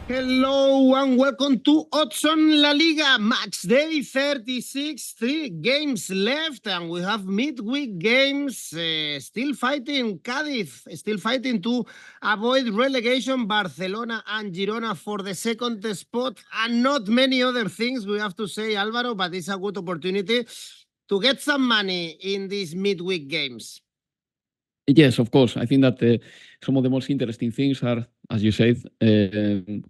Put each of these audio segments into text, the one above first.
Hello and welcome to Odds on La Liga. Matchday 36, 3 games left, and we have midweek games still fighting. Cádiz still fighting to avoid relegation. Barcelona and Girona for the second spot, and not many other things we have to say, Alvaro, but it's a good opportunity to get some money in these midweek games. Yes, of course. I think that some of the most interesting things are, as you said,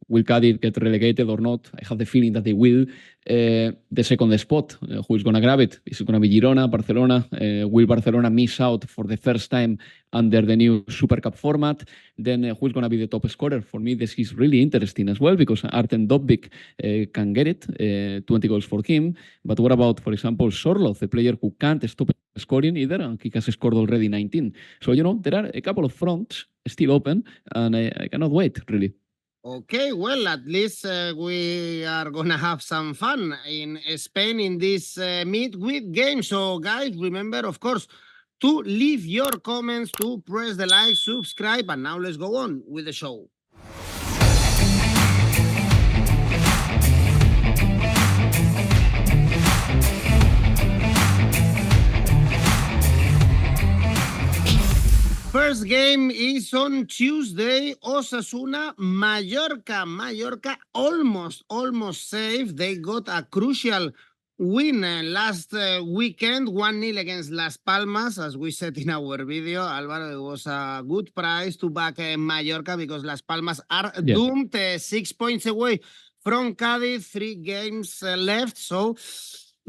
will Cádiz get relegated or not? I have the feeling that they will. The second spot, who is going to grab it? Is it going to be Girona, Barcelona? Will Barcelona miss out for the first time under the new Super Cup format? Then who's going to be the top scorer? For me, this is really interesting as well, because Artem Dovbyk can get it, 20 goals for him. But what about, for example, Sorloth, the player who can't stop scoring either, and he has scored already 19. So, there are a couple of fronts still open, and I cannot wait, really. Okay, well, at least we are going to have some fun in Spain in this midweek game. So, guys, remember, of course, to leave your comments, to press the like, subscribe, and now let's go on with the show. First game is on Tuesday. Osasuna, Mallorca. Mallorca almost safe. They got a crucial win last weekend, 1-0 against Las Palmas. As we said in our video, Alvaro, it was a good price to back Mallorca because Las Palmas are doomed, 6 points away from Cádiz, 3 games left. So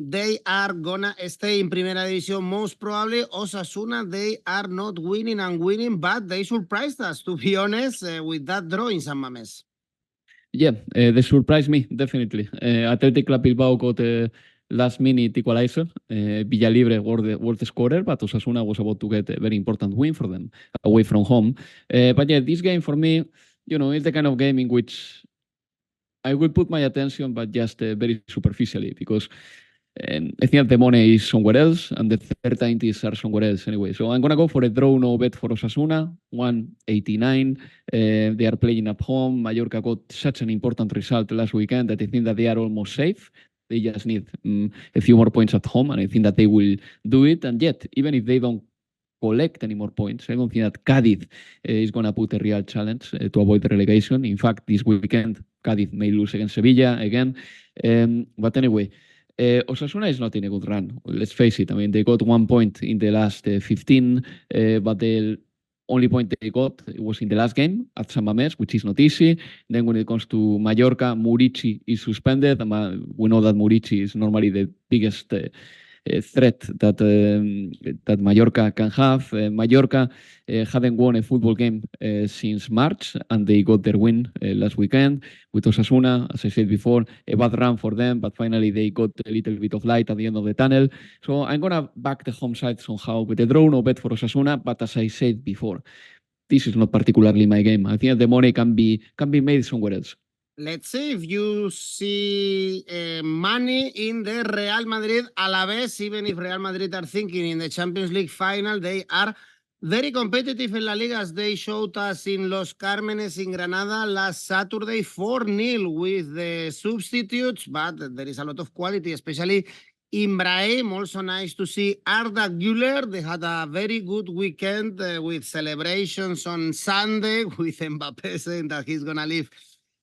they are gonna stay in Primera División most probably. Osasuna, they are not winning, but they surprised us, to be honest, with that draw in San Mamés. Yeah, they surprised me, definitely. Athletic Bilbao got a last-minute equalizer. Villalibre was the scorer, but Osasuna was about to get a very important win for them away from home. But yeah, this game for me, is the kind of game in which I will put my attention, but just very superficially, because I think that the money is somewhere else, and the certainties are somewhere else anyway. So I'm going to go for a draw no bet for Osasuna, 189. They are playing at home. Mallorca got such an important result last weekend that I think that they are almost safe. They just need a few more points at home, and I think that they will do it. And yet, even if they don't collect any more points, I don't think that Cádiz is going to put a real challenge to avoid relegation. In fact, this weekend, Cádiz may lose against Sevilla again. But anyway, Osasuna is not in a good run. Let's face it. I mean, they got 1 point in the last 15, but the only point they got was in the last game at San Mamés, which is not easy. Then when it comes to Mallorca, Murici is suspended. We know that Murici is normally the biggest threat that Mallorca can have. Mallorca hadn't won a football game since March, and they got their win last weekend with Osasuna. As I said before, a bad run for them, but finally they got a little bit of light at the end of the tunnel. So I'm going to back the home side somehow with a draw, no bet for Osasuna, but as I said before, this is not particularly my game. I think the money can be made somewhere else. Let's see if you see money in the Real Madrid Alavés, even if Real Madrid are thinking in the Champions League final. They are very competitive in La Liga, as they showed us in Los Cármenes in Granada last Saturday, 4-0 with the substitutes, but there is a lot of quality, especially in Brahim. Also nice to see Arda Güler. They had a very good weekend with celebrations on Sunday, with Mbappé saying that he's going to leave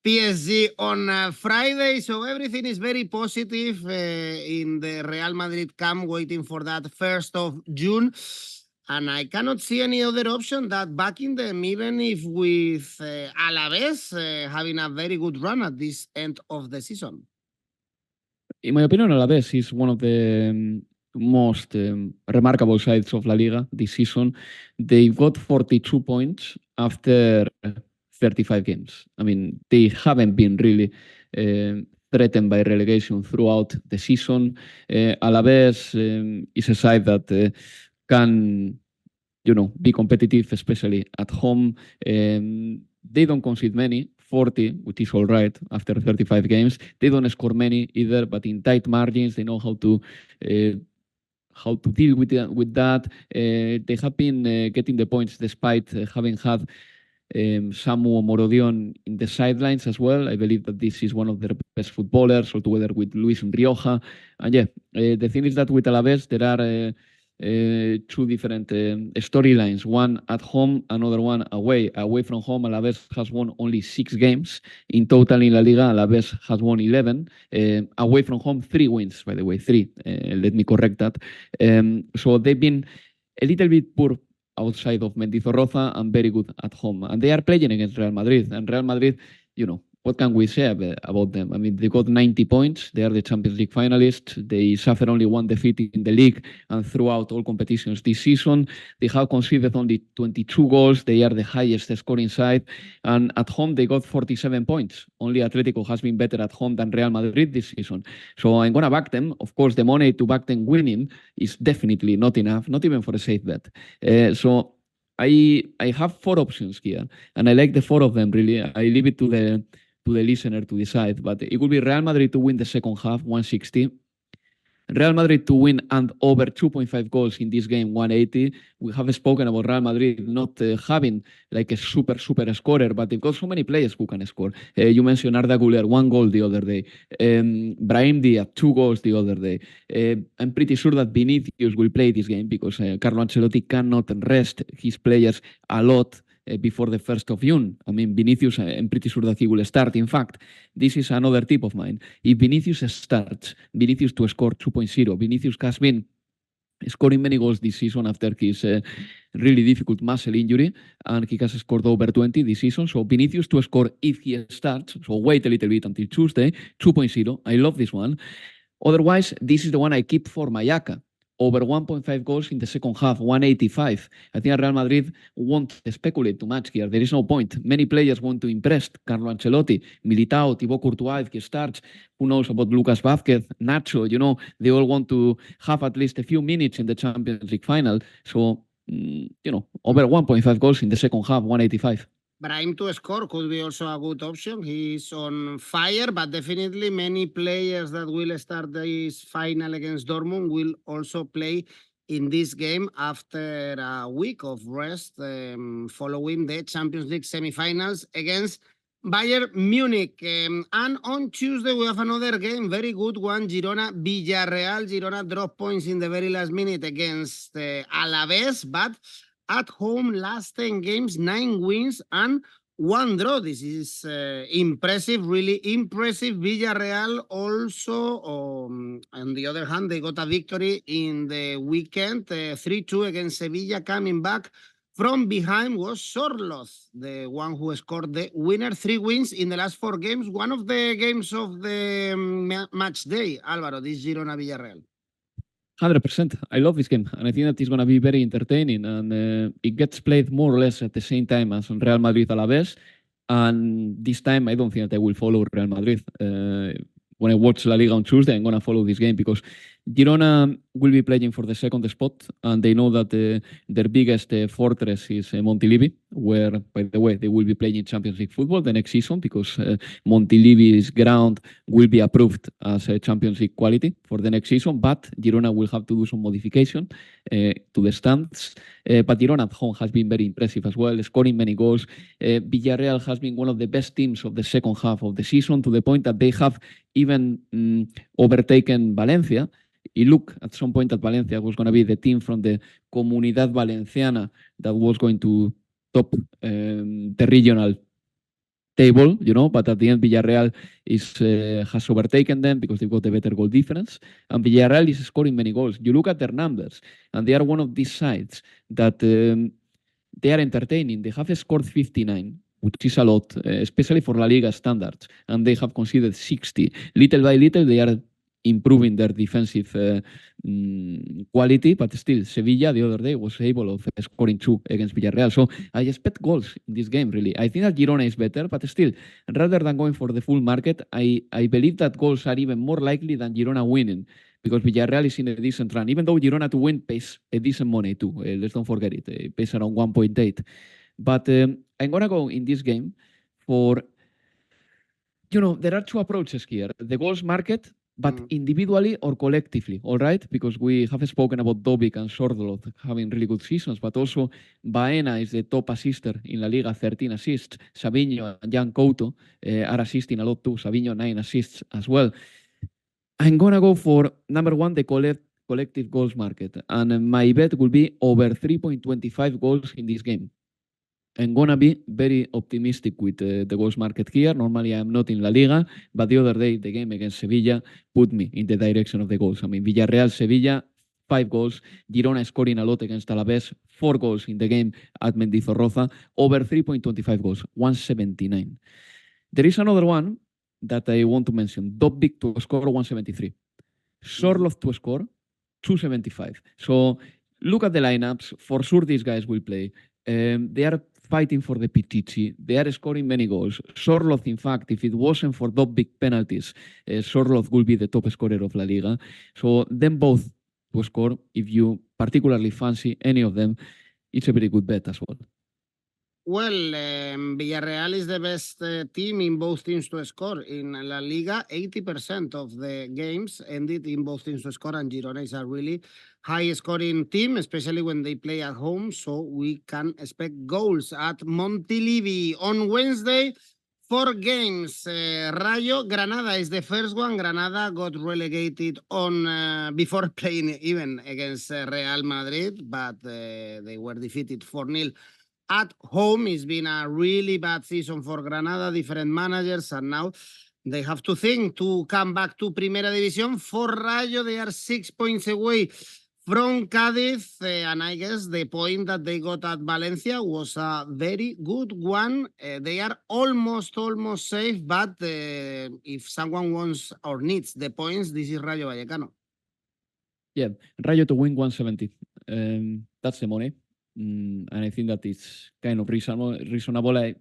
PSG on Friday. So everything is very positive in the Real Madrid camp, waiting for that 1st of June. And I cannot see any other option that backing them, even if with Alavés having a very good run at this end of the season. In my opinion, Alavés is one of the most remarkable sides of La Liga this season. They've got 42 points after 35 games. I mean, they haven't been really threatened by relegation throughout the season. Alavés is a side that can, be competitive, especially at home. They don't concede many, 40, which is all right after 35 games. They don't score many either, but in tight margins, they know how to deal with that. They have been getting the points despite having had Samu Morodion in the sidelines as well. I believe that this is one of their best footballers, all together with Luis Rioja. And yeah, the thing is that with Alavés, there are two different storylines, one at home, another one away. Away from home, Alavés has won only 6 games. In total in La Liga, Alavés has won 11. Away from home, 3 wins, by the way, 3. Let me correct that. So they've been a little bit poor outside of Mendizorroza and very good at home. And they are playing against Real Madrid. And Real Madrid, what can we say about them? I mean, they got 90 points. They are the Champions League finalists. They suffered only 1 defeat in the league and throughout all competitions this season. They have conceded only 22 goals. They are the highest scoring side. And at home, they got 47 points. Only Atletico has been better at home than Real Madrid this season. So I'm going to back them. Of course, the money to back them winning is definitely not enough, not even for a safe bet. So I have 4 options here, and I like the 4 of them, really. I leave it to the listener to decide, but it will be Real Madrid to win the second half, 160. Real Madrid to win and over 2.5 goals in this game, 180. We have spoken about Real Madrid not having like a super scorer, but they've got so many players who can score. You mentioned Arda Güler, 1 goal the other day. Brahim Diaz, 2 goals the other day. I'm pretty sure that Vinicius will play this game because Carlo Ancelotti cannot rest his players a lot before the 1st of June. I mean, Vinicius, I'm pretty sure that he will start. In fact, this is another tip of mine. If Vinicius starts, Vinicius to score 2.0. Vinicius has been scoring many goals this season after his really difficult muscle injury, and he has scored over 20 this season. So Vinicius to score if he starts, so wait a little bit until Tuesday, 2.0. I love this one. Otherwise, this is the one I keep for my ACCA. Over 1.5 goals in the second half, 185. I think Real Madrid won't speculate too much here. There is no point. Many players want to impress Carlo Ancelotti, Militao, Thibaut Courtois, if he starts. Who knows about Lucas Vázquez, Nacho, they all want to have at least a few minutes in the Champions League final. So, over 1.5 goals in the second half, 185. Brahim to score could be also a good option. He's on fire, but definitely many players that will start this final against Dortmund will also play in this game after a week of rest following the Champions League semifinals against Bayern Munich. And on Tuesday, we have another game, very good one, Girona Villarreal. Girona dropped points in the very last minute against Alavés, but at home, last 10 games, 9 wins and 1 draw. This is impressive, really impressive. Villarreal also, on the other hand, they got a victory in the weekend, 3-2 against Sevilla. Coming back from behind was Sorloth, the one who scored the winner. 3 wins in the last 4 games. One of the games of the match day, Alvaro, this Girona Villarreal. 100%. I love this game, and I think that it's going to be very entertaining. And it gets played more or less at the same time as on Real Madrid Alavés. And this time, I don't think that I will follow Real Madrid. When I watch La Liga on Tuesday, I'm going to follow this game because Girona will be playing for the second spot, and they know that their biggest fortress is Montilivi, where, by the way, they will be playing Champions League football the next season because Montilivi's ground will be approved as a Champions League quality for the next season, but Girona will have to do some modification to the stands. But Girona at home has been very impressive as well, scoring many goals. Villarreal has been one of the best teams of the second half of the season, to the point that they have even overtaken Valencia. It looked at some point that Valencia was going to be the team from the Comunidad Valenciana that was going to top the regional table, but at the end Villarreal has overtaken them because they've got a better goal difference, and Villarreal is scoring many goals. You look at their numbers, and they are one of these sides that they are entertaining. They have scored 59, which is a lot, especially for La Liga standards, and they have conceded 60. Little by little, they are improving their defensive quality, but still, Sevilla the other day was able of scoring 2 against Villarreal. So I expect goals in this game, really. I think that Girona is better, but still, rather than going for the full market, I believe that goals are even more likely than Girona winning, because Villarreal is in a decent run. Even though Girona to win pays a decent money too. Let's don't forget it. It pays around 1.8. But I'm going to go in this game for, there are 2 approaches here. The goals market, but individually or collectively, all right? Because we have spoken about Dobic and Sordlot having really good seasons, but also Baena is the top assister in La Liga, 13 assists. Savinho and 𝐿𝐿𝐿𝐿 are assisting a lot too. Savinho 9 assists as well. I'm gonna go for number one, the collective goals market, and my bet will be over 3.25 goals in this game. I'm gonna be very optimistic with the goals market here. Normally, I'm not in La Liga, but the other day, the game against Sevilla put me in the direction of the goals. I mean, Villarreal, Sevilla, 5 goals. Girona scoring a lot against Alavés, 4 goals in the game at Mendizorroza, over 3.25 goals, 179. There is another one that I want to mention. Dobbik to score, 173. Sorloth to score, 275. So look at the lineups. For sure, these guys will play. They are fighting for the Pichichi. They are scoring many goals. Sorloth, in fact, if it wasn't for Dobbik penalties, Sorloth will be the top scorer of La Liga. So them both to score, if you particularly fancy any of them, it's a very good bet as well. Well, Villarreal is the best team in both teams to score in La Liga. 80% of the games ended in both teams to score, and Girona is a really high-scoring team, especially when they play at home, so we can expect goals at Montilivi. On Wednesday, 4 games. Rayo, Granada is the first one. Granada got relegated on before playing even against Real Madrid, but they were defeated 4-0. At home, it's been a really bad season for Granada, different managers, and now they have to think to come back to Primera División. For Rayo, they are 6 points away from Cádiz, and I guess the point that they got at Valencia was a very good one. They are almost safe, but if someone wants or needs the points, this is Rayo Vallecano. Yeah, Rayo to win, 170. That's the money. And I think that it's kind of reasonable.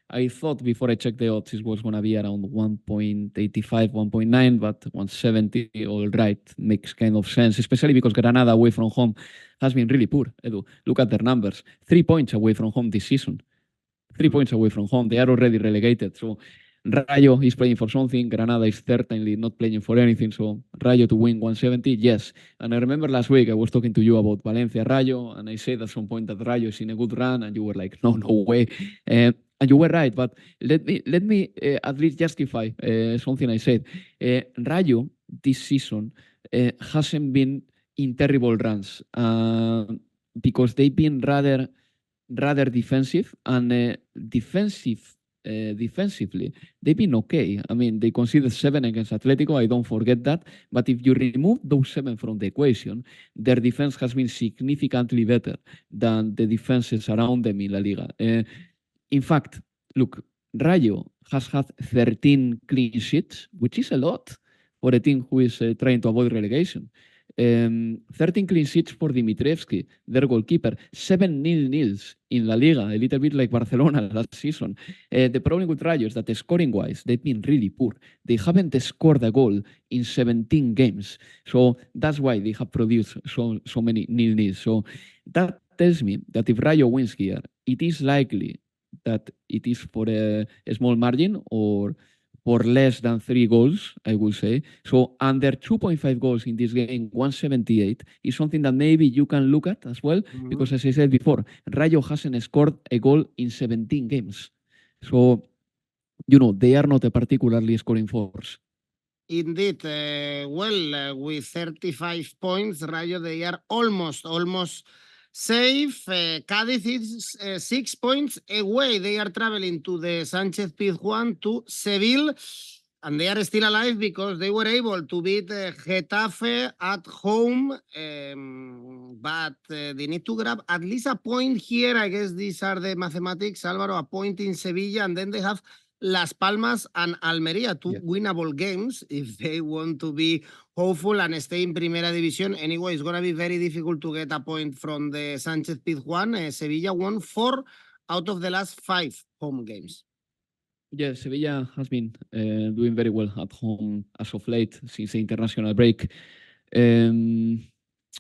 I thought before I checked the odds it was going to be around 1.85, 1.9, but 170, all right, makes kind of sense, especially because Granada away from home has been really poor, Edu. Look at their numbers. 3 points away from home this season. 3 points away from home. They are already relegated. So Rayo is playing for something. Granada is certainly not playing for anything. So Rayo to win, 170, yes. And I remember last week I was talking to you about Valencia Rayo, and I said at some point that Rayo is in a good run, and you were like, no way. And you were right, but let me at least justify something I said. Rayo this season hasn't been in terrible runs because they've been rather defensive, and defensively, they've been okay. I mean, they conceded 7 against Atletico, I don't forget that. But if you remove those 7 from the equation, their defense has been significantly better than the defenses around them in La Liga. In fact, look, Rayo has had 13 clean sheets, which is a lot for a team who is trying to avoid relegation. 13 clean sheets for Dimitrievski, their goalkeeper. 7 nil-nils in La Liga, a little bit like Barcelona last season. The problem with Rayo is that scoring-wise, they've been really poor. They haven't scored a goal in 17 games. So that's why they have produced so many nil-nils. So that tells me that if Rayo wins here, it is likely that it is for a small margin or for less than 3 goals, I will say. So under 2.5 goals in this game, 178, is something that maybe you can look at as well, because as I said before, Rayo hasn't scored a goal in 17 games. So, they are not a particularly scoring force. Indeed. With 35 points, Rayo, they are almost safe. Cádiz is 6 points away. They are traveling to the Sánchez Pizjuán to Seville, and they are still alive because they were able to beat Getafe at home. But they need to grab at least a point here. I guess these are the mathematics, Álvaro. A point in Sevilla, and then they have Las Palmas and Almería, 2 winnable games if they want to be hopeful and stay in Primera División. Anyway, it's going to be very difficult to get a point from the Sánchez Pizjuán. Sevilla won 4 out of the last 5 home games. Yeah, Sevilla has been doing very well at home as of late since the international break.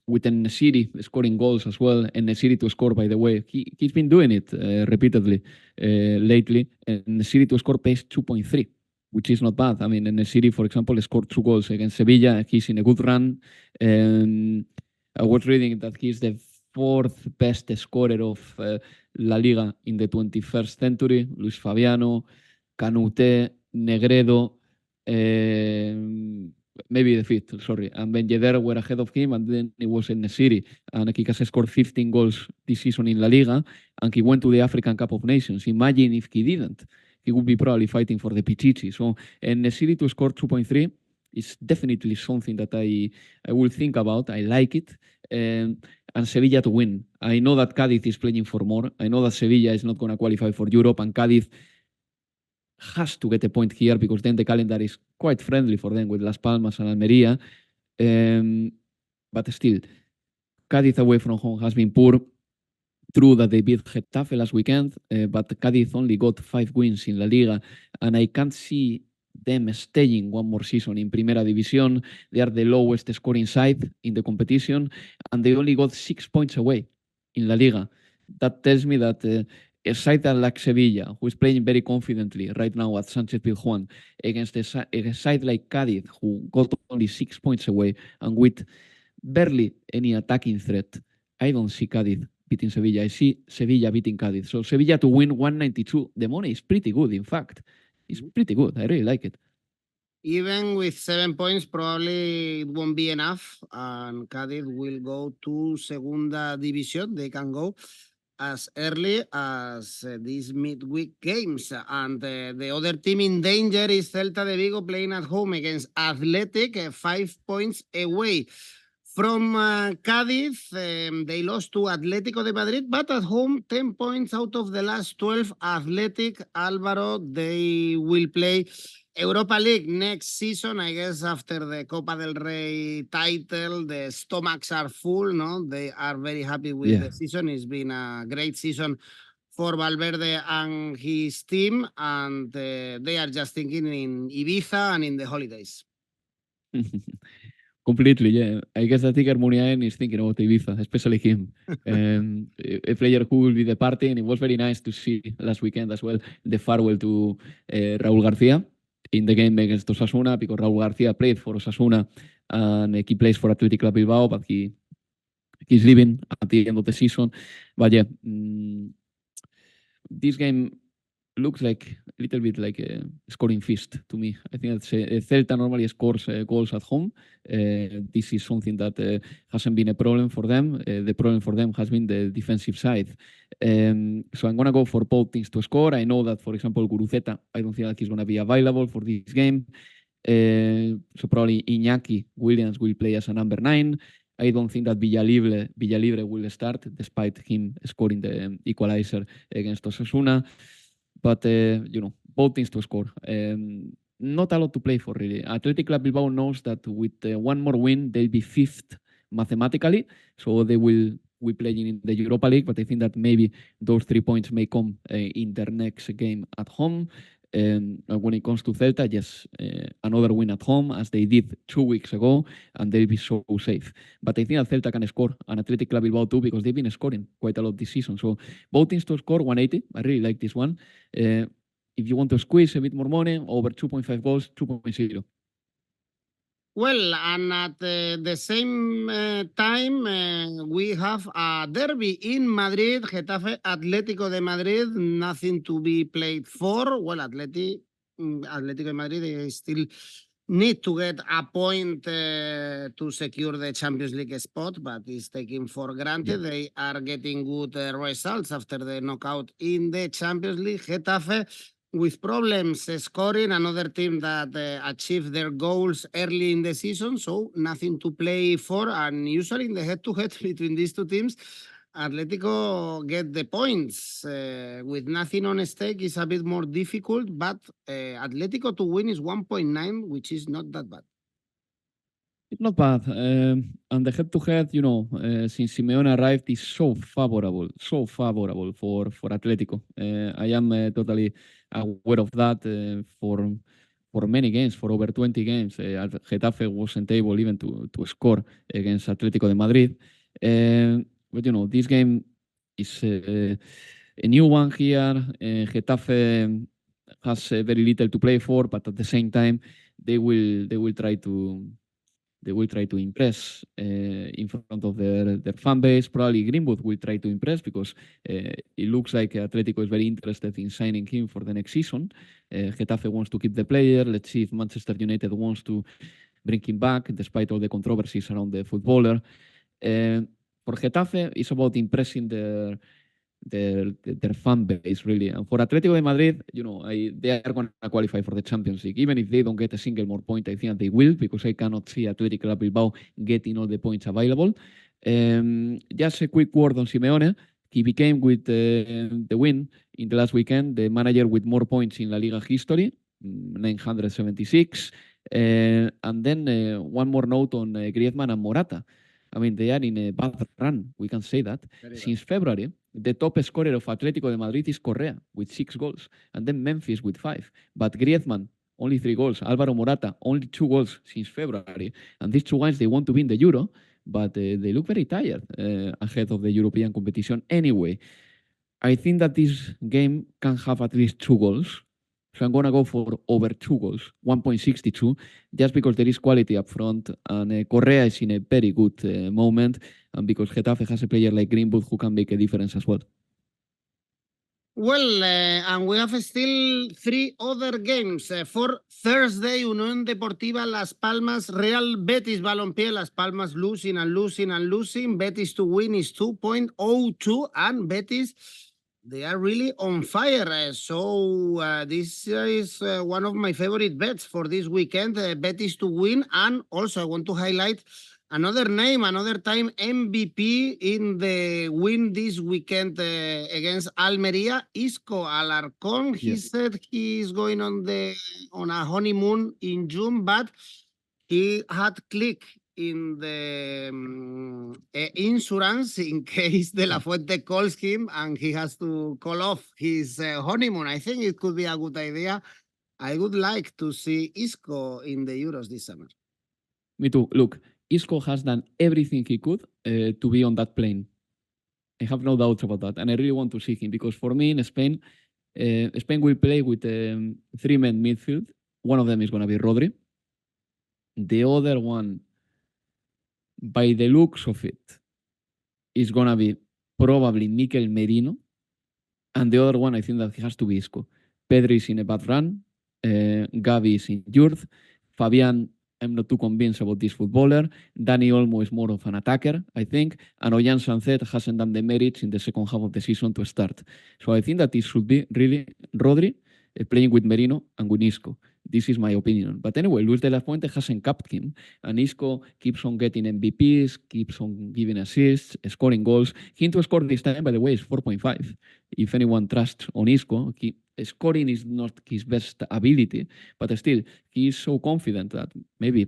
With City scoring goals as well, and City to score, by the way. He's been doing it repeatedly lately, and City to score pays 2.3. which is not bad. I mean, in the city, for example, scored 2 goals against Sevilla. He's in a good run. I was reading that he's the 4th best scorer of La Liga in the 21st century. Luis Fabiano, 𝐿𝐭𝐚𝐲, Negredo, maybe the 5th, sorry. And Ben Yedder were ahead of him, and then he was in the city. And he has scored 15 goals this season in La Liga, and he went to the African Cup of Nations. Imagine if he didn't. He would be probably fighting for the Pichichi. So, in the city to score 2.3 is definitely something that I will think about. I like it. And Sevilla to win. I know that Cádiz is playing for more. I know that Sevilla is not going to qualify for Europe, and Cádiz has to get a point here because then the calendar is quite friendly for them with Las Palmas and Almería. But still, Cádiz away from home has been poor. True that they beat Getafe last weekend, but Cádiz only got 5 wins in La Liga, and I can't see them staying one more season in Primera División. They are the lowest scoring side in the competition, and they only got 6 points away in La Liga. That tells me that a side like Sevilla, who is playing very confidently right now at Sánchez Pizjuán, against a side like Cádiz, who got only 6 points away and with barely any attacking threat, I don't see Cádiz beating Sevilla. I see Sevilla beating Cádiz. So Sevilla to win 192. The money is pretty good, in fact. It's pretty good. I really like it. Even with 7 points, probably it won't be enough, and Cádiz will go to Segunda División. They can go as early as these midweek games. And the other team in danger is Celta de Vigo playing at home against Athletic, 5 points away from Cádiz. They lost to Atlético de Madrid, but at home, 10 points out of the last 12. Athletic, Alvaro, they will play Europa League next season. I guess after the Copa del Rey title, the stomachs are full, no? They are very happy with the season. It's been a great season for Valverde and his team, and they are just thinking in Ibiza and in the holidays. Completely, yeah. I guess that 𝐜𝐭𝐿𝐴 is thinking about Ibiza, especially him. A player who will be the party, and it was very nice to see last weekend as well the farewell to Raúl García in the game against Osasuna, because Raúl García played for Osasuna and he plays for Athletic Bilbao, but he's leaving at the end of the season. But yeah, this game looks like a little bit like a scoring feast to me. I think that Celta normally scores goals at home. This is something that hasn't been a problem for them. The problem for them has been the defensive side. So I'm going to go for both teams to score. I know that, for example, 𝐵𝐵𝐻𝐻, I don't think that he's going to be available for this game. So probably Iñaki Williams will play as a number 9. I don't think that Villalibre will start, despite him scoring the equalizer against Osasuna. But, both teams to score. Not a lot to play for, really. Athletic Bilbao knows that with one more win, they'll be 5th mathematically. So they will be playing in the Europa League, but I think that maybe those 3 points may come in their next game at home. When it comes to Celta, yes, another win at home, as they did 2 weeks ago, and they'll be so safe. But I think that Celta can score, and Athletic Bilbao too, because they've been scoring quite a lot this season. So both teams to score 180. I really like this one. If you want to squeeze a bit more money, over 2.5 goals, 2.0. Well, and at the same time, we have a derby in Madrid, Getafe, Atlético de Madrid, nothing to be played for. Well, Atlético de Madrid, they still need to get a point to secure the Champions League spot, but it's taken for granted. Yeah. They are getting good results after the knockout in the Champions League. Getafe, with problems scoring, another team that achieved their goals early in the season, so nothing to play for. And usually in the head-to-head between these two teams, Atletico get the points. With nothing on stake is a bit more difficult, but Atletico to win is 1.9, which is not that bad. It's not bad. And the head-to-head, since Simeone arrived, is so favorable for Atletico. I am totally aware of that for many games, for over 20 games. Getafe wasn't able even to score against Atlético de Madrid. But, this game is a new one here. Getafe has very little to play for, but at the same time, they will try to impress in front of their fan base. Probably Greenwood will try to impress because it looks like Atletico is very interested in signing him for the next season. Getafe wants to keep the player. Let's see if Manchester United wants to bring him back, despite all the controversies around the footballer. For Getafe, it's about impressing their fan base, really. And for Atletico de Madrid, they are going to qualify for the Champions League. Even if they don't get a single more point, I think they will, because I cannot see Athletic Bilbao getting all the points available. Just a quick word on Simeone. He became, with the win in the last weekend, the manager with more points in La Liga history, 976. And then one more note on Griezmann and Morata. I mean, they are in a bad run, we can say that. Since February, the top scorer of Atletico de Madrid is 𝐿𝐭𝐴 with 6 goals, and then Memphis with 5. But Griezmann, only 3 goals. Alvaro Morata, only 2 goals since February. And these two guys, they want to win the Euro, but they look very tired ahead of the European competition. Anyway, I think that this game can have at least 2 goals. So I'm going to go for over 2 goals, 1.62, just because there is quality up front, and 𝐭𝐭𝐴 is in a very good moment, and because Getafe has a player like Greenwood who can make a difference as well. Well, and we have still 3 other games. For Thursday, Unión Deportiva Las Palmas, Real Betis Balompié, Las Palmas losing and losing and losing. Betis to win is 2.02, and Betis, they are really on fire. So this is one of my favorite bets for this weekend, Betis to win. And also I want to highlight another name, another time MVP in the win this weekend against Almería, Isco Alarcón. He said he's going on a honeymoon in June, but he had click in the insurance in case De La Fuente calls him and he has to call off his honeymoon. I think it could be a good idea. I would like to see Isco in the Euros this summer. Me too. Look, Isco has done everything he could to be on that plane. I have no doubts about that. And I really want to see him because for me in Spain, Spain will play with a 3-man midfield. One of them is going to be Rodri. The other one, by the looks of it, is going to be probably Mikel Merino. And the other one, I think that he has to be Isco. Pedri is in a bad run. Gavi is injured. Fabian, I'm not too convinced about this footballer. Dani Olmo is more of an attacker, I think. And Ollán Sánchez hasn't done the merits in the second half of the season to start. So I think that it should be really Rodri playing with Merino and with Isco. This is my opinion. But anyway, Luis de la Fuente hasn't capped him. And Isco keeps on getting MVPs, keeps on giving assists, scoring goals. Him to score this time, by the way, is 4.5. If anyone trusts on Isco, scoring is not his best ability, but still, he is so confident that maybe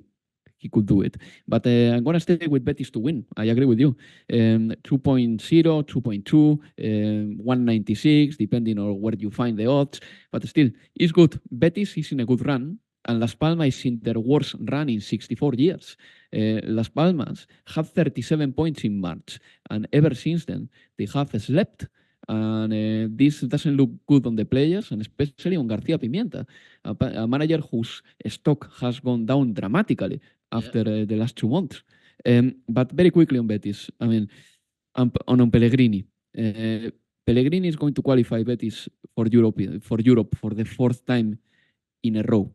he could do it. But I'm going to stay with Betis to win. I agree with you. 2.0, 2.2, 196, depending on where you find the odds. But still, it's good. Betis is in a good run, and Las Palmas is in their worst run in 64 years. Las Palmas had 37 points in March, and ever since then, they have slept. And this doesn't look good on the players, and especially on García Pimienta, a manager whose stock has gone down dramatically after the last 2 months. But very quickly on Betis, I mean, on Pellegrini. Pellegrini is going to qualify Betis for Europe for the 4th time in a row.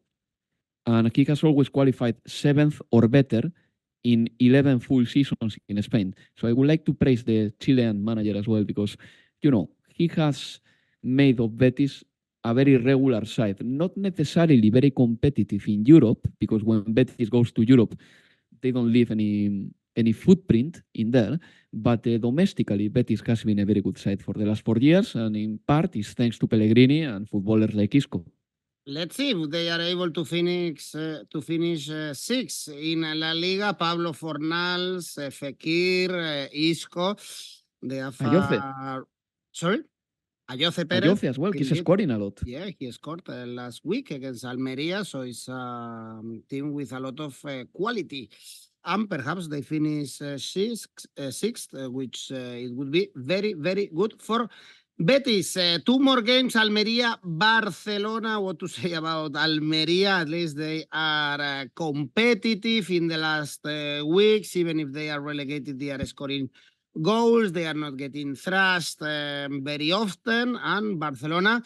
And he has always qualified 7th or better in 11 full seasons in Spain. So I would like to praise the Chilean manager as well, because he has made of Betis a very regular side, not necessarily very competitive in Europe, because when Betis goes to Europe, they don't leave any footprint in there. But domestically, Betis has been a very good side for the last 4 years, and in part is thanks to Pellegrini and footballers like Isco. Let's see if they are able to finish 6th in La Liga. Pablo Fornals, Fekir, Isco. They have sorry? 𝐿𝐭𝐴𝐧𝐧𝐬𝐿 Perez. As well. He's scoring a lot. Yeah, he scored last week against Almería, so it's a team with a lot of quality. And perhaps they finish 6th, which it would be very, very good for Betis, two more games, Almería, Barcelona. What to say about Almería? At least they are competitive in the last weeks. Even if they are relegated, they are scoring goals. They are not getting thrashed very often. And Barcelona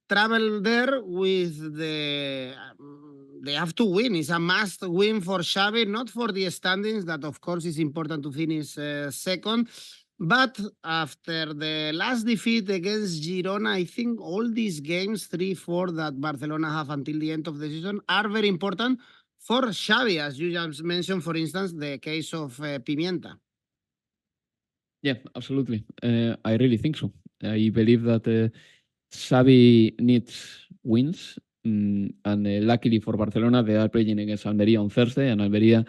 travel there with they have to win. It's a must win for Xavi, not for the standings. That, of course, is important to finish second. But after the last defeat against Girona, I think all these games, 3-4, that Barcelona have until the end of the season are very important for Xavi, as you just mentioned, for instance, the case of Pimienta. Yeah, absolutely. I really think so. I believe that Xavi needs wins, and luckily for Barcelona, they are playing against Almería on Thursday, and Almería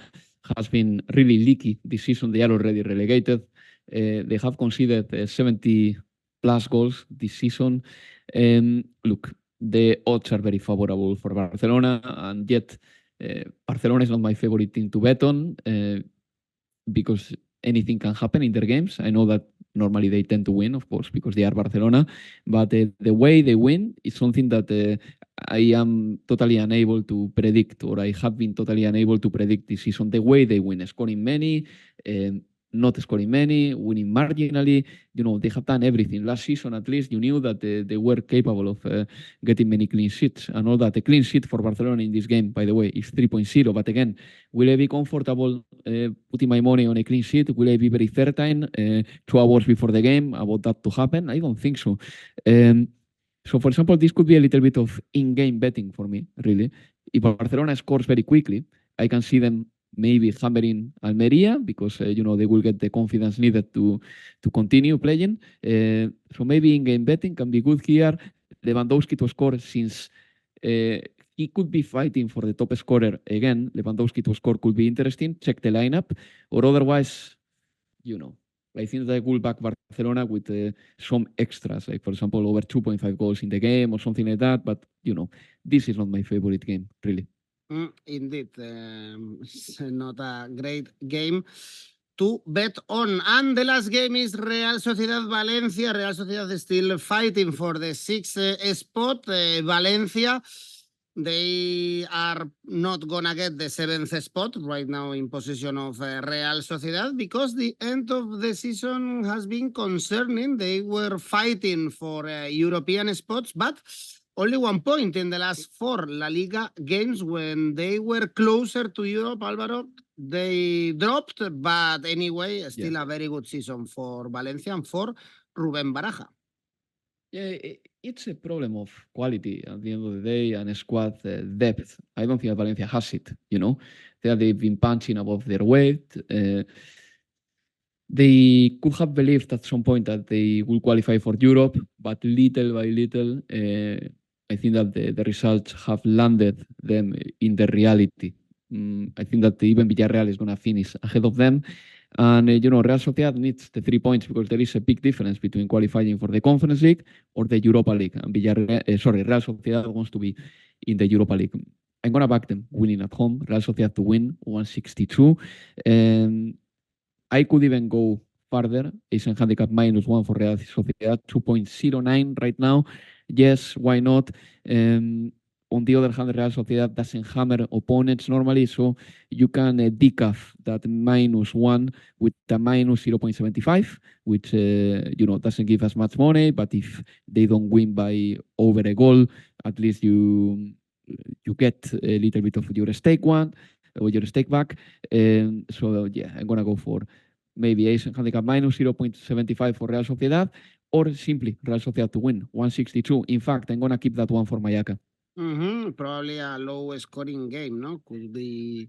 has been really leaky this season. They are already relegated. They have conceded 70 plus goals this season. Look, the odds are very favorable for Barcelona, and yet Barcelona is not my favorite team to bet on because anything can happen in their games. I know that normally they tend to win, of course, because they are Barcelona, but the way they win is something that I am totally unable to predict, or I have been totally unable to predict this season. The way they win, scoring many, not scoring many, winning marginally. You know, they have done everything. Last season, at least, you knew that they were capable of getting many clean sheets and all that. A clean sheet for Barcelona in this game, by the way, is 3.0. But again, will I be comfortable putting my money on a clean sheet? Will I be very certain 2 hours before the game about that to happen? I don't think so. So, for example, this could be a little bit of in-game betting for me, really. If Barcelona scores very quickly, I can see them maybe hammering Almería because they will get the confidence needed to continue playing. So maybe in-game betting can be good here. Lewandowski to score, since he could be fighting for the top scorer again. Lewandowski to score could be interesting. Check the lineup, or otherwise, I think that I will back Barcelona with some extras, like for example over 2.5 goals in the game or something like that. But this is not my favorite game, really. Indeed, it's not a great game to bet on. And the last game is Real Sociedad Valencia. Real Sociedad is still fighting for the 6th spot. Valencia, they are not gonna get the 7th spot right now in possession of Real Sociedad, because the end of the season has been concerning. They were fighting for European spots, but only 1 point in the last 4 La Liga games. When they were closer to Europe, Alvaro, they dropped. But anyway, still a very good season for Valencia and for Rubén Baraja. Yeah, it's a problem of quality at the end of the day and squad depth. I don't think that Valencia has it, They've been punching above their weight. They could have believed at some point that they will qualify for Europe, but little by little, I think that the results have landed them in the reality. I think that even Villarreal is going to finish ahead of them. And, Real Sociedad needs the 3 points because there is a big difference between qualifying for the Conference League or the Europa League. And Real Sociedad wants to be in the Europa League. I'm going to back them winning at home. Real Sociedad to win, 162. I could even go further. Asian handicap -1 for Real Sociedad, 2.09 right now. Yes, why not? On the other hand, Real Sociedad doesn't hammer opponents normally, so you can decaf that -1 with a -0.75, which doesn't give us much money. But if they don't win by over a goal, at least you get a little bit of your stake or your stake back. So yeah, I'm gonna go for maybe Asian handicap -0.75 for Real Sociedad, or simply Real Sociedad to win, 162. In fact, I'm gonna keep that one for my ACCA. Probably a low scoring game, no? Could be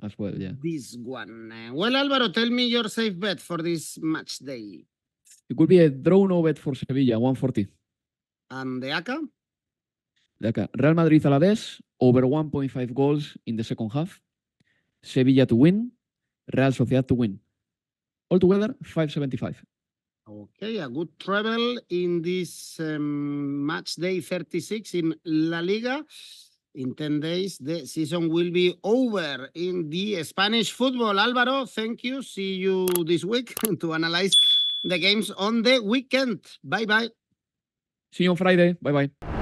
as well, yeah. This one. Well, Alvaro, tell me your safe bet for this match day. It could be a draw no bet for Sevilla, 140. And the ACCA? The ACCA. Real Madrid Alavés, over 1.5 goals in the second half. Sevilla to win. Real Sociedad to win. Altogether, 575. Okay, a good treble in this match day 36 in La Liga. In 10 days, the season will be over in the Spanish football. Alvaro, thank you. See you this week to analyze the games on the weekend. Bye-bye. See you on Friday. Bye bye.